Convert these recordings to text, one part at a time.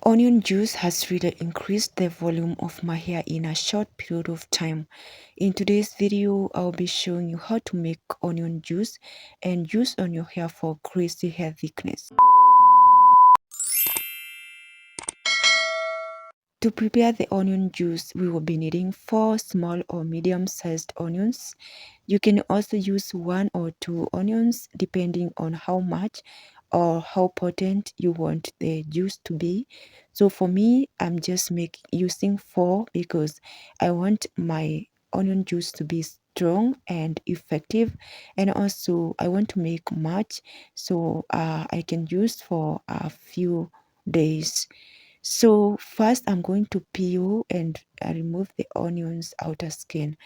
Onion juice has really increased the volume of my hair in a short period of time. In today's video, I'll be showing you how to make onion juice and use on your hair for crazy hair thickness. To prepare the onion juice, we will be needing 4 small or medium-sized onions. You can also use 1 or 2 onions depending on how much or how potent you want the juice to be. So for me, I'm just using 4 because I want my onion juice to be strong and effective, and also I want to make much so I can use for a few days. So first I'm going to peel and remove the onion's outer skin,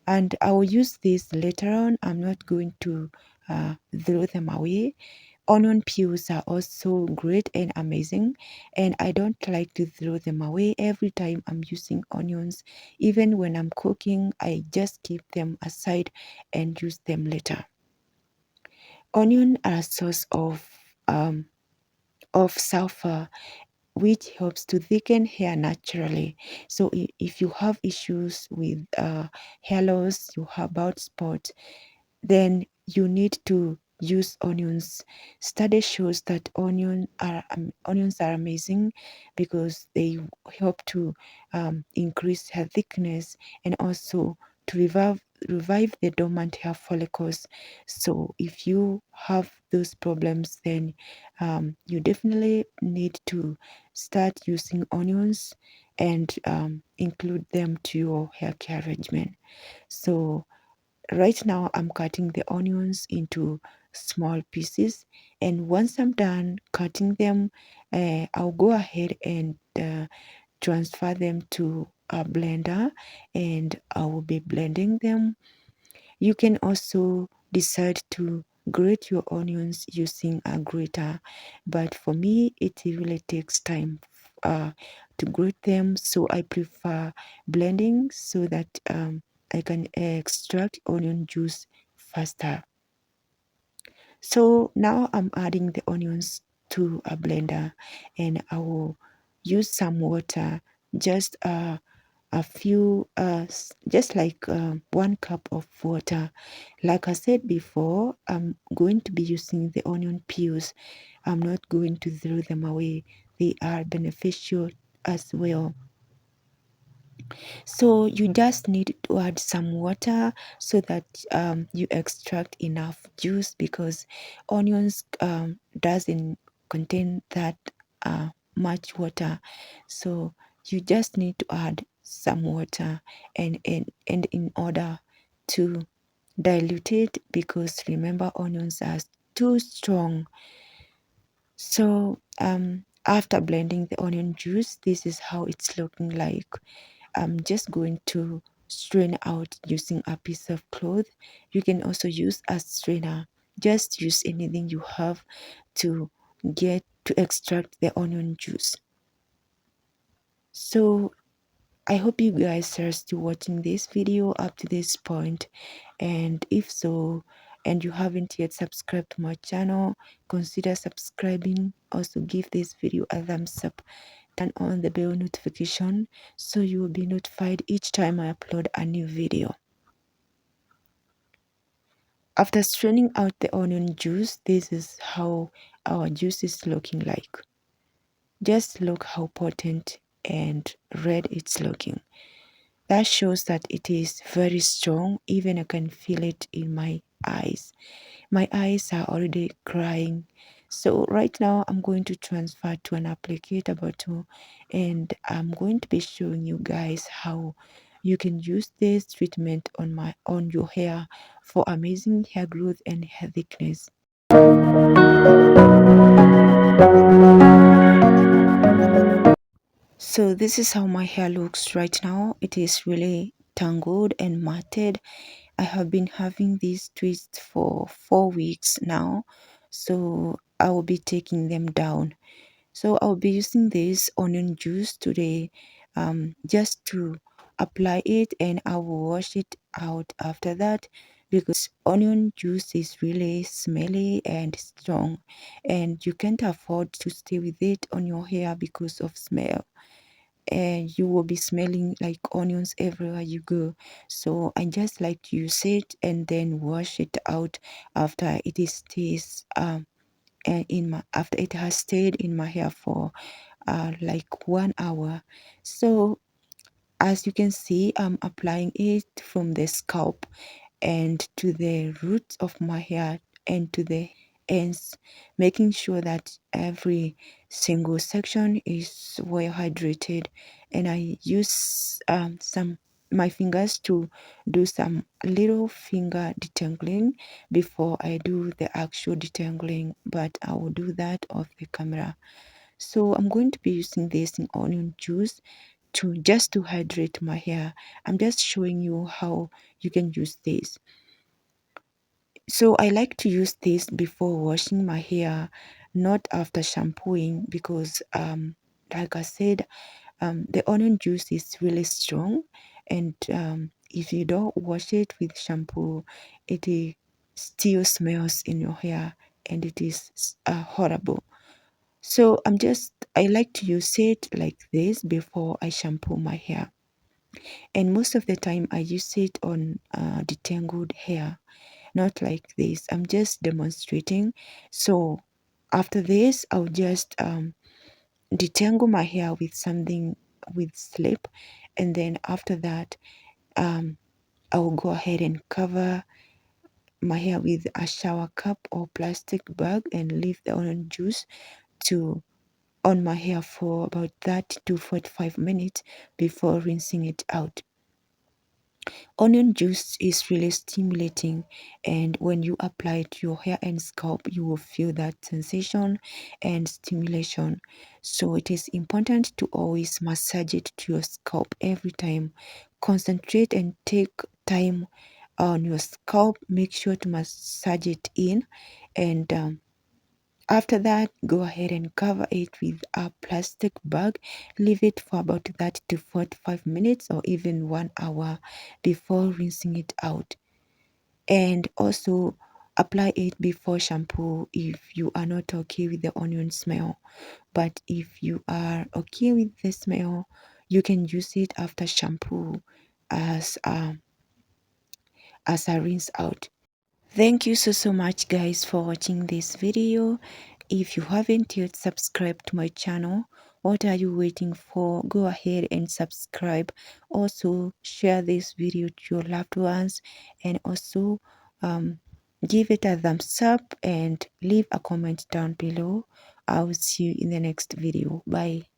and I will use this later on. I'm not going to throw them away. Onion peels are also great and amazing, and I don't like to throw them away. Every time I'm using onions, even when I'm cooking, I just keep them aside and use them later. Onion are a source of sulfur, which helps to thicken hair naturally. So if you have issues with hair loss, you have bald spot, then you need to use onions. Study shows that onions are amazing because they help to increase hair thickness and also to revive the dormant hair follicles. So if you have those problems, then you definitely need to start using onions and include them to your hair care regimen. So right now I'm cutting the onions into small pieces, and once I'm done cutting them, I'll go ahead and transfer them to a blender, and I will be blending them. You can also decide to grate your onions using a grater, but for me it really takes time to grate them, so I prefer blending so that I can extract onion juice faster. So now I'm adding the onions to a blender, and I will use some water, just a few, just like 1 cup of water. Like I said before, I'm going to be using the onion peels. I'm not going to throw them away. They are beneficial as well. So you just need to add some water so that you extract enough juice, because onions doesn't contain that much water. So you just need to add some water, and in order to dilute it, because remember onions are too strong. So after blending the onion juice, this is how it's looking like. I'm just going to strain out using a piece of cloth. You can also use a strainer. Just use anything you have to get to extract the onion juice. So I hope you guys are still watching this video up to this point, and if so, and you haven't yet subscribed to my channel, consider subscribing. Also give this video a thumbs up, turn on the bell notification so you will be notified each time I upload a new video. After straining out the onion juice, this is how our juice is looking like. Just look how potent and red it's looking. That shows that it is very strong. Even I can feel it in my eyes. My eyes are already crying. So right now I'm going to transfer to an applicator bottle, and I'm going to be showing you guys how you can use this treatment on your hair for amazing hair growth and hair thickness. So this is how my hair looks right now. It is really tangled and matted. I have been having these twists for 4 weeks now, so I will be taking them down. So I'll be using this onion juice today, just to apply it, and I will wash it out after that because onion juice is really smelly and strong, and you can't afford to stay with it on your hair because of smell, and you will be smelling like onions everywhere you go. So I just like to use it and then wash it out after it is stays after it has stayed in my hair for like 1 hour. So as you can see, I'm applying it from the scalp and to the roots of my hair and to the ends, making sure that every single section is well hydrated. And I use some my fingers to do some little finger detangling before I do the actual detangling, but I will do that off the camera. So I'm going to be using this in onion juice to just to hydrate my hair. I'm just showing you how you can use this. So I like to use this before washing my hair, not after shampooing, because like I said, the onion juice is really strong, and if you don't wash it with shampoo, still smells in your hair, and it is horrible. So I like to use it like this before I shampoo my hair. And most of the time I use it on detangled hair, not like this. I'm just demonstrating. So after this, I'll just detangle my hair with something with slip. And then after that, I will go ahead and cover my hair with a shower cap or plastic bag and leave the onion juice to on my hair for about 30 to 45 minutes before rinsing it out. Onion juice is really stimulating, and when you apply it to your hair and scalp, you will feel that sensation and stimulation. So it is important to always massage it to your scalp every time. Concentrate and take time on your scalp. Make sure to massage it in, and after that, go ahead and cover it with a plastic bag. Leave it for about 30 to 45 minutes or even 1 hour before rinsing it out. And also apply it before shampoo if you are not okay with the onion smell. But if you are okay with the smell, you can use it after shampoo as a rinse out. Thank you so much guys for watching this video. If you haven't yet subscribed to my channel, what are you waiting for? Go ahead and subscribe. Also share this video to your loved ones, and also give it a thumbs up and leave a comment down below. I will see you in the next video. Bye.